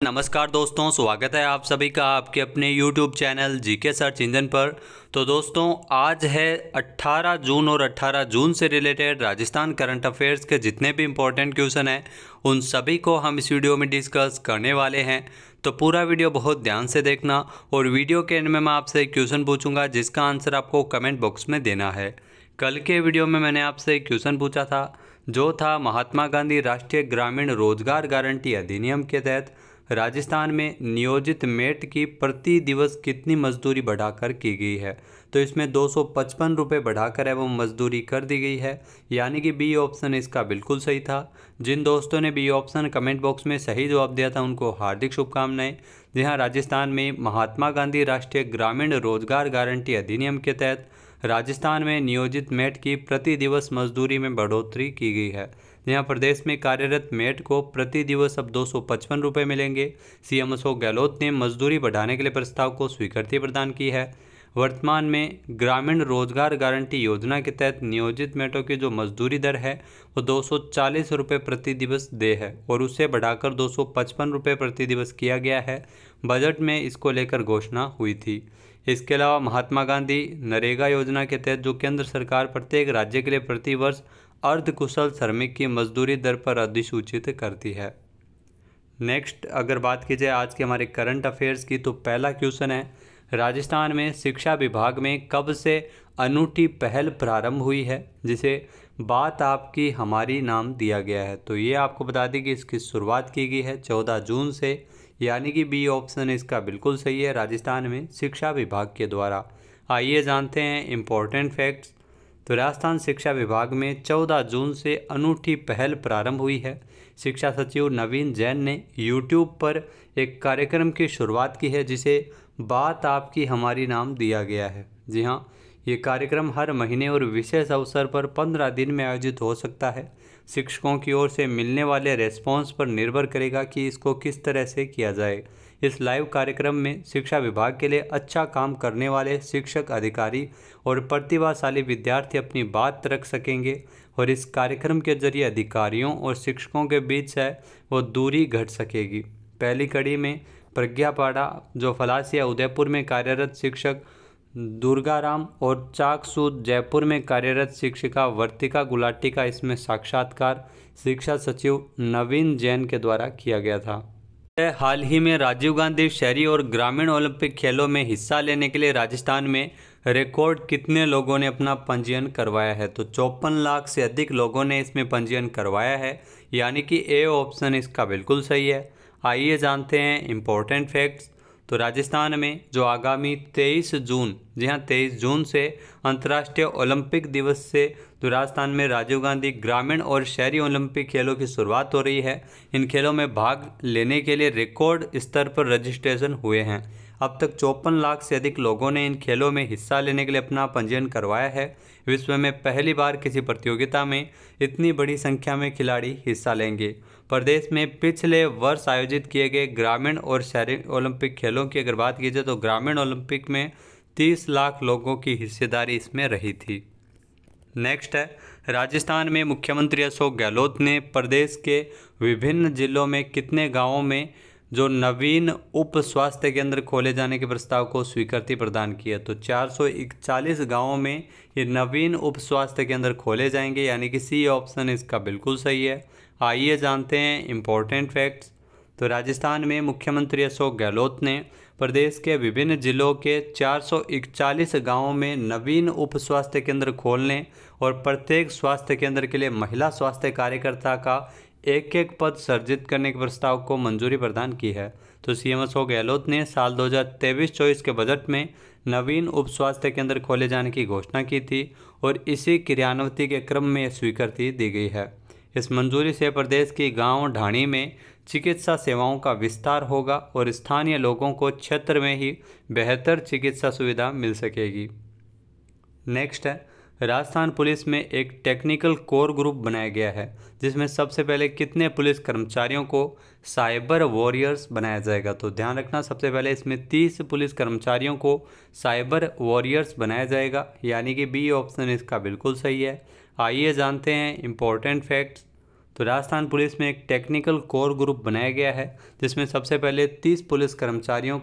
नमस्कार दोस्तों, स्वागत है आप सभी का आपके अपने YouTube channel GK search engine पर। तो दोस्तों, आज है 18 जून और 18 जून से रिलेटेड राजस्थान करंट अफेयर्स के जितने भी इम्पोर्टेंट क्वेश्चन हैं उन सभी को हम इस वीडियो में डिस्कस करने वाले हैं। तो पूरा वीडियो बहुत ध्यान से देखना और वीडियो के एंड में मैं आपसे एक क्वेश्चन पूछूंगा जिसका आंसर आपको कमेंट बॉक्स में देना है। कल के वीडियो में मैंने आपसे एक क्वेश्चन पूछा था जो था महात्मा गांधी राष्ट्रीय ग्रामीण रोजगार गारंटी अधिनियम के तहत राजस्थान में नियोजित मेट की प्रति दिवस कितनी मजदूरी बढ़ाकर की गई है। तो इसमें 255 रुपये बढ़ाकर एवं मजदूरी कर दी गई है, यानी कि बी ऑप्शन इसका बिल्कुल सही था। जिन दोस्तों ने बी ऑप्शन कमेंट बॉक्स में सही जवाब दिया था उनको हार्दिक शुभकामनाएं। जी हाँ, राजस्थान में महात्मा गांधी राष्ट्रीय ग्रामीण रोजगार गारंटी अधिनियम के तहत राजस्थान में नियोजित मेट की प्रति दिवस मजदूरी में बढ़ोतरी की गई है। यहाँ प्रदेश में कार्यरत मेट को प्रति दिवस अब 255 रुपये मिलेंगे। सीएम अशोक गहलोत ने मजदूरी बढ़ाने के लिए प्रस्ताव को स्वीकृति प्रदान की है। वर्तमान में ग्रामीण रोजगार गारंटी योजना के तहत नियोजित मेटों की जो मजदूरी दर है वो 240 रुपये प्रति दिवस दे है और उसे बढ़ाकर 255 रुपये प्रति दिवस किया गया है। बजट में इसको लेकर घोषणा हुई थी। इसके अलावा महात्मा गांधी नरेगा योजना के तहत जो केंद्र सरकार प्रत्येक राज्य के लिए प्रति वर्ष अर्धकुशल श्रमिक की मजदूरी दर पर अधिसूचित करती है। नेक्स्ट अगर बात की जाए आज के हमारे करंट अफेयर्स की, तो पहला क्वेश्चन है राजस्थान में शिक्षा विभाग में कब से अनूठी पहल प्रारंभ हुई है जिसे बात आपकी हमारी नाम दिया गया है। तो ये आपको बता दें कि इसकी शुरुआत की गई है 14 जून से, यानी कि बी ऑप्शन इसका बिल्कुल सही है, राजस्थान में शिक्षा विभाग के द्वारा। आइए जानते हैं इम्पोर्टेंट फैक्ट्स। तो राजस्थान शिक्षा विभाग में 14 जून से अनूठी पहल प्रारंभ हुई है। शिक्षा सचिव नवीन जैन ने यूट्यूब पर एक कार्यक्रम की शुरुआत की है जिसे बात आपकी हमारी नाम दिया गया है। जी हाँ, ये कार्यक्रम हर महीने और विशेष अवसर पर 15 दिन में आयोजित हो सकता है। शिक्षकों की ओर से मिलने वाले रेस्पॉन्स पर निर्भर करेगा कि इसको किस तरह से किया जाए। इस लाइव कार्यक्रम में शिक्षा विभाग के लिए अच्छा काम करने वाले शिक्षक, अधिकारी और प्रतिभाशाली विद्यार्थी अपनी बात रख सकेंगे और इस कार्यक्रम के जरिए अधिकारियों और शिक्षकों के बीच है वो दूरी घट सकेगी। पहली कड़ी में प्रज्ञा पाड़ा जो फलासिया उदयपुर में कार्यरत शिक्षक दुर्गाराम और चाकसूद जयपुर में कार्यरत शिक्षिका वर्तिका गुलाटी का इसमें साक्षात्कार शिक्षा सचिव नवीन जैन के द्वारा किया गया था। हाल ही में राजीव गांधी शहरी और ग्रामीण ओलंपिक खेलों में हिस्सा लेने के लिए राजस्थान में रिकॉर्ड कितने लोगों ने अपना पंजीयन करवाया है। तो 54 लाख से अधिक लोगों ने इसमें पंजीयन करवाया है, यानी कि ए ऑप्शन इसका बिल्कुल सही है। आइए जानते हैं इम्पोर्टेंट फैक्ट्स। तो राजस्थान में जो आगामी 23 जून, जी हाँ 23 जून से अंतर्राष्ट्रीय ओलंपिक दिवस से तो राजस्थान में राजीव गांधी ग्रामीण और शहरी ओलंपिक खेलों की शुरुआत हो रही है। इन खेलों में भाग लेने के लिए रिकॉर्ड स्तर पर रजिस्ट्रेशन हुए हैं। अब तक 54 लाख से अधिक लोगों ने इन खेलों में हिस्सा लेने के लिए अपना पंजीयन करवाया है। विश्व में पहली बार किसी प्रतियोगिता में इतनी बड़ी संख्या में खिलाड़ी हिस्सा लेंगे। प्रदेश में पिछले वर्ष आयोजित किए गए ग्रामीण और शहरी ओलंपिक खेलों की अगर बात की जाए तो ग्रामीण ओलंपिक में 30 लाख लोगों की हिस्सेदारी इसमें रही थी। नेक्स्ट है राजस्थान में मुख्यमंत्री अशोक गहलोत ने प्रदेश के विभिन्न जिलों में कितने गांवों में जो नवीन उप स्वास्थ्य केंद्र खोले जाने के प्रस्ताव को स्वीकृति प्रदान की है। तो 441 गांवों में ये नवीन उप स्वास्थ्य केंद्र खोले जाएंगे, यानी कि सी ऑप्शन इसका बिल्कुल सही है। आइए जानते हैं इम्पोर्टेंट फैक्ट्स। तो राजस्थान में मुख्यमंत्री अशोक गहलोत ने प्रदेश के विभिन्न जिलों के 441 गांवों में नवीन उप स्वास्थ्य केंद्र खोलने और प्रत्येक स्वास्थ्य केंद्र के लिए महिला स्वास्थ्य कार्यकर्ता का एक एक पद सृजित करने के प्रस्ताव को मंजूरी प्रदान की है। तो सीएम अशोक गहलोत ने साल 2023-24 के बजट में नवीन उप स्वास्थ्य केंद्र खोले जाने की घोषणा की थी और इसी क्रियान्विति के क्रम में स्वीकृति दी गई है। इस मंजूरी से प्रदेश की गांव ढाणी में चिकित्सा सेवाओं का विस्तार होगा और स्थानीय लोगों को क्षेत्र में ही बेहतर चिकित्सा सुविधा मिल सकेगी। नेक्स्ट है राजस्थान पुलिस में एक टेक्निकल कोर ग्रुप बनाया गया है जिसमें सबसे पहले कितने पुलिस कर्मचारियों को साइबर वॉरियर्स बनाया जाएगा। तो ध्यान रखना, सबसे पहले इसमें 30 पुलिस कर्मचारियों को साइबर वॉरियर्स बनाया जाएगा, यानी कि बी ऑप्शन इसका बिल्कुल सही है। आइए जानते हैं इम्पोर्टेंट फैक्ट्स। तो राजस्थान पुलिस में एक टेक्निकल कोर ग्रुप बनाया गया है, जिसमें सबसे पहले 30 पुलिसकर्मियों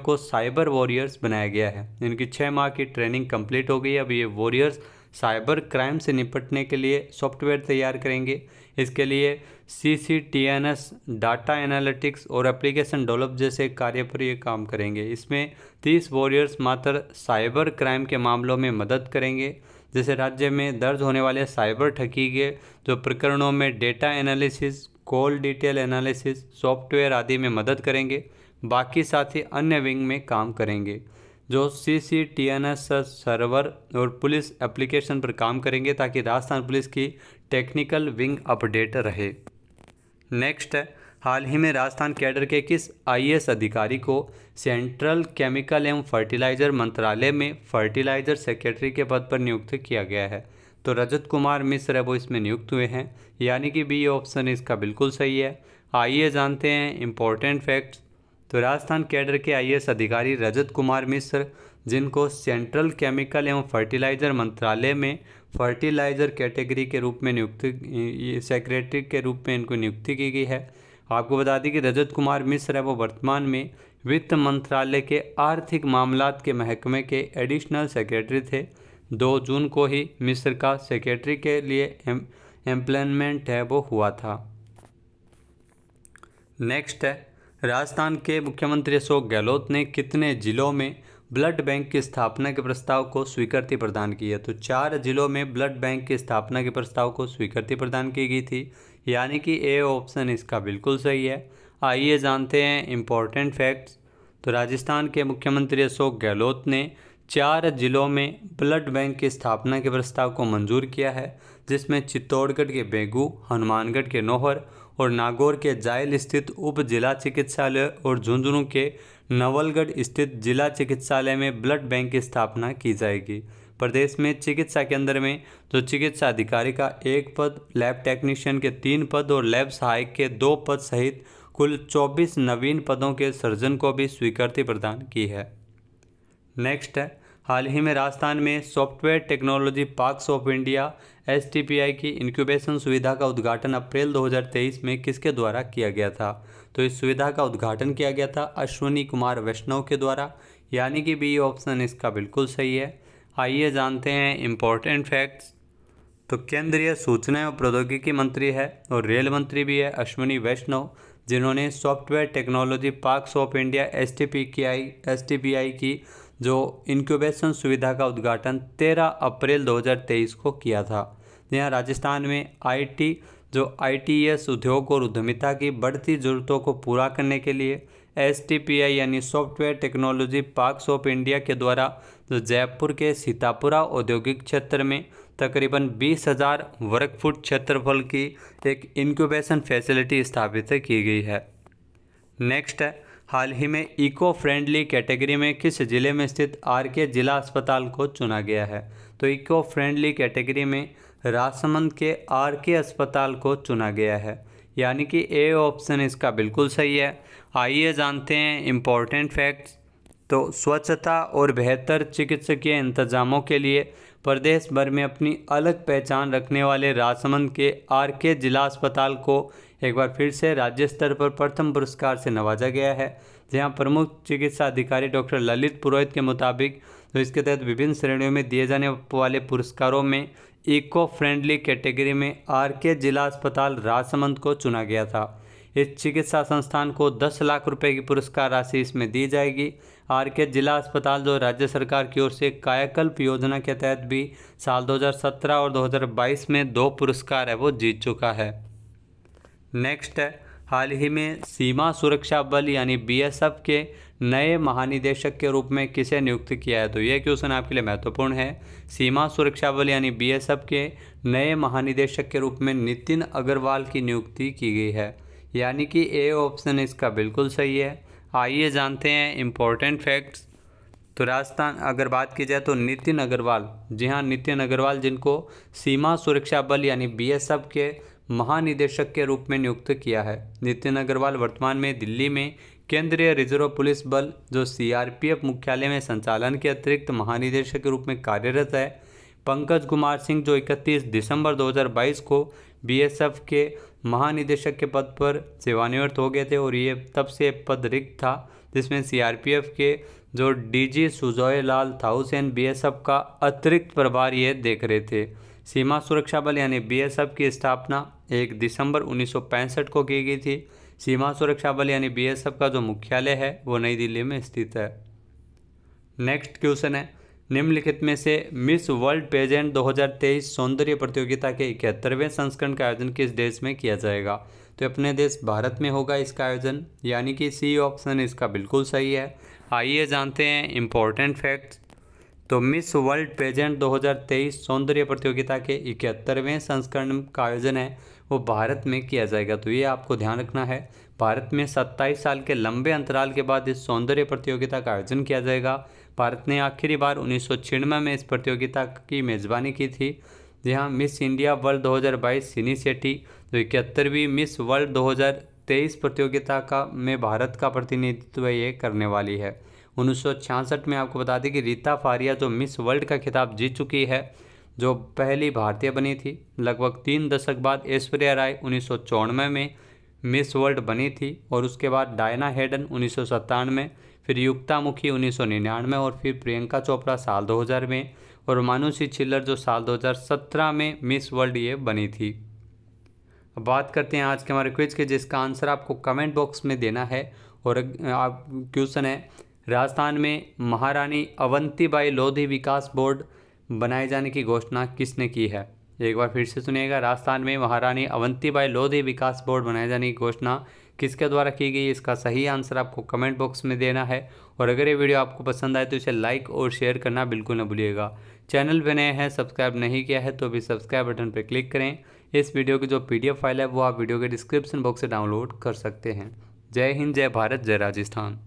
को साइबर वॉरियर्स बनाया गया है। इनकी 6 माह की ट्रेनिंग कंप्लीट हो गई। अब ये वॉरियर्स साइबर क्राइम से निपटने के लिए सॉफ्टवेयर तैयार करेंगे। इसके लिए CCTNS, डाटा एनालिटिक्स और एप्लीकेशन डेवलप जैसे कार्य पर ये काम करेंगे। इसमें 30 वॉरियर्स मात्र साइबर क्राइम के मामलों में मदद करेंगे, जैसे राज्य में दर्ज होने वाले साइबर ठगी के जो प्रकरणों में data analysis, call detail analysis, software आदि में मदद करेंगे। बाकी साथी अन्य विंग में काम करेंगे जो CCTNS सर्वर और पुलिस एप्लीकेशन पर काम करेंगे, ताकि राजस्थान पुलिस की टेक्निकल विंग अपडेट रहे। नेक्स्ट है, हाल ही में राजस्थान कैडर के किस IAS अधिकारी को सेंट्रल केमिकल एवं फर्टिलाइजर मंत्रालय में फर्टिलाइजर सेक्रेटरी के पद पर नियुक्त किया गया है? तो रजत कुमार मिश्र है वो इसमें नियुक्त हुए हैं, यानी कि बी ऑप्शन इसका बिल्कुल सही है। आइए जानते हैं इम्पोर्टेंट फैक्ट्स। तो राजस्थान कैडर के IAS अधिकारी रजत कुमार मिश्र, जिनको सेंट्रल केमिकल एवं फर्टिलाइजर मंत्रालय में फर्टिलाइजर कैटेगरी के रूप में सेक्रेटरी के रूप में इनको नियुक्ति की गई है। आपको बता दें कि रजत कुमार मिश्र है वो वर्तमान में वित्त मंत्रालय के आर्थिक मामलात के महकमे के एडिशनल सेक्रेटरी थे। 2 जून को ही मिश्र का सेक्रेटरी के लिए एम्प्लॉयमेंट है वो हुआ था। नेक्स्ट है, राजस्थान के मुख्यमंत्री अशोक गहलोत ने कितने जिलों में ब्लड बैंक की स्थापना के प्रस्ताव को स्वीकृति प्रदान की है? तो 4 जिलों में ब्लड बैंक की स्थापना के प्रस्ताव को स्वीकृति प्रदान की गई थी, यानी कि ए ऑप्शन इसका बिल्कुल सही है। आइए जानते हैं इम्पोर्टेंट फैक्ट्स। तो राजस्थान के मुख्यमंत्री अशोक गहलोत ने 4 जिलों में ब्लड बैंक की स्थापना के प्रस्ताव को मंजूर किया है, जिसमें चित्तौड़गढ़ के बेगू, हनुमानगढ़ के नौहर और नागौर के जायल स्थित उप जिला चिकित्सालय और झुंझुनू के नवलगढ़ स्थित जिला चिकित्सालय में ब्लड बैंक की स्थापना की जाएगी। प्रदेश में चिकित्सा केंद्र में जो चिकित्सा अधिकारी का 1 पद, लैब टेक्नीशियन के 3 पद और लैब सहायक के 2 पद सहित कुल 24 नवीन पदों के सृजन को भी स्वीकृति प्रदान की है। नेक्स्ट है, हाल ही में राजस्थान में software technology parks of India STPI की इंक्यूबेशन सुविधा का उद्घाटन अप्रैल 2023 में किसके द्वारा किया गया था? तो इस सुविधा का उद्घाटन किया गया था अश्विनी कुमार वैष्णव के द्वारा, यानी कि बी ऑप्शन इसका बिल्कुल सही है। आइए जानते हैं इम्पोर्टेंट फैक्ट्स। तो केंद्रीय सूचना एवं प्रौद्योगिकी मंत्री है और रेल मंत्री भी है अश्विनी वैष्णव, जिन्होंने software technology parks of India STPI की जो इंक्यूबेशन सुविधा का उद्घाटन 13 अप्रैल 2023 को किया था। यहाँ राजस्थान में ITES उद्योग और उद्यमिता की बढ़ती ज़रूरतों को पूरा करने के लिए STPI यानी software technology parks of India के द्वारा जो जयपुर के सीतापुरा औद्योगिक क्षेत्र में तकरीबन 20,000 वर्ग फुट क्षेत्रफल की एक इंक्यूबेशन फैसिलिटी स्थापित की गई है। नेक्स्ट है, हाल ही में इको फ्रेंडली कैटेगरी में किस जिले में स्थित RK जिला अस्पताल को चुना गया है? तो इको फ्रेंडली कैटेगरी में राजसमंद के RK अस्पताल को चुना गया है, यानी कि ए ऑप्शन इसका बिल्कुल सही है। आइए जानते हैं इम्पोर्टेंट फैक्ट्स। तो स्वच्छता और बेहतर चिकित्सकीय इंतजामों के लिए प्रदेश भर में अपनी अलग पहचान रखने वाले राजसमंद के RK जिला अस्पताल को एक बार फिर से राज्य स्तर पर प्रथम पुरस्कार से नवाजा गया है, जहां प्रमुख चिकित्सा अधिकारी डॉक्टर ललित पुरोहित के मुताबिक तो इसके तहत विभिन्न श्रेणियों में दिए जाने वाले पुरस्कारों में इको फ्रेंडली कैटेगरी में RK जिला अस्पताल राजसमंद को चुना गया था। इस चिकित्सा संस्थान को 10 लाख रुपए की पुरस्कार राशि इसमें दी जाएगी। RK जिला अस्पताल जो राज्य सरकार की ओर से कायाकल्प योजना के तहत भी साल 2017 और 2022 में 2 पुरस्कार है वो जीत चुका है। नेक्स्ट है, हाल ही में सीमा सुरक्षा बल यानी BSF के नए महानिदेशक के रूप में किसे नियुक्त किया है? तो ये क्वेश्चन आपके लिए महत्वपूर्ण है। सीमा सुरक्षा बल यानी BSF के नए महानिदेशक के रूप में नितिन अग्रवाल की नियुक्ति की गई है, यानी कि ए ऑप्शन इसका बिल्कुल सही है। आइए जानते हैं इम्पोर्टेंट फैक्ट्स। तो राजस्थान अगर बात की जाए तो नितिन अग्रवाल, जी हाँ नितिन अग्रवाल, जिनको सीमा सुरक्षा बल यानी BSF के महानिदेशक के रूप में नियुक्त किया है। नितिन अग्रवाल वर्तमान में दिल्ली में केंद्रीय रिजर्व पुलिस बल जो CRPF मुख्यालय में संचालन के अतिरिक्त महानिदेशक के रूप में कार्यरत है। पंकज कुमार सिंह जो 31 दिसंबर 2022 को बीएसएफ के महानिदेशक के पद पर सेवानिवृत्त हो गए थे और ये तब से पद रिक्त था, जिसमें सीआरपीएफ के जो डीजी सुजॉय लाल थाउसेन बीएसएफ का अतिरिक्त प्रभार ये देख रहे थे। सीमा सुरक्षा बल यानी बीएसएफ की स्थापना 1 दिसंबर 1965 को की गई थी। सीमा सुरक्षा बल यानी बीएसएफ का जो मुख्यालय है वो नई दिल्ली में स्थित है। नेक्स्ट क्वेश्चन है, निम्नलिखित में से मिस वर्ल्ड पेजेंट 2023 सौंदर्य प्रतियोगिता के 71वें संस्करण का आयोजन किस देश में किया जाएगा? तो अपने देश भारत में होगा इसका आयोजन, यानी कि सी ऑप्शन इसका बिल्कुल सही है। आइए जानते हैं इम्पोर्टेंट फैक्ट्स। तो मिस वर्ल्ड पेजेंट 2023 सौंदर्य प्रतियोगिता के 71वें संस्करण का आयोजन है वो भारत में किया जाएगा। तो ये आपको ध्यान रखना है, भारत में 27 साल के लंबे अंतराल के बाद इस सौंदर्य प्रतियोगिता का आयोजन किया जाएगा। भारत ने आखिरी बार 1996 में इस प्रतियोगिता की मेज़बानी की थी। जहाँ मिस इंडिया वर्ल्ड 2022 सिनी शेट्टी जो 71वीं मिस वर्ल्ड 2023 प्रतियोगिता का में भारत का प्रतिनिधित्व ये करने वाली है। 1966 में आपको बता दें कि रीता फारिया जो मिस वर्ल्ड का खिताब जीत चुकी है, जो पहली भारतीय बनी थी। लगभग 3 दशक बाद ऐश्वर्या राय 1994 में मिस वर्ल्ड बनी थी और उसके बाद डायना हेडन 1997 फिर युक्ता मुखी 1999 और फिर प्रियंका चोपड़ा साल 2000 में और मानुषी छिल्लर जो साल 2017 में मिस वर्ल्ड ये बनी थी। अब बात करते हैं आज के हमारे क्विज के, जिसका आंसर आपको कमेंट बॉक्स में देना है। और आप क्वेश्चन है, राजस्थान में महारानी अवंतीबाई लोधी विकास बोर्ड बनाए जाने की घोषणा किसने की है? एक बार फिर से सुनिएगा, राजस्थान में महारानी अवंतीबाई लोधी विकास बोर्ड बनाए जाने की घोषणा किसके द्वारा की गई? इसका सही आंसर आपको कमेंट बॉक्स में देना है। और अगर ये वीडियो आपको पसंद आए तो इसे लाइक और शेयर करना बिल्कुल न भूलिएगा। चैनल पे नए हैं, सब्सक्राइब नहीं किया है तो भी सब्सक्राइब बटन पर क्लिक करें। इस वीडियो की जो PDF फाइल है वो आप वीडियो के डिस्क्रिप्शन बॉक्स से डाउनलोड कर सकते हैं। जय हिंद, जय भारत, जय राजस्थान।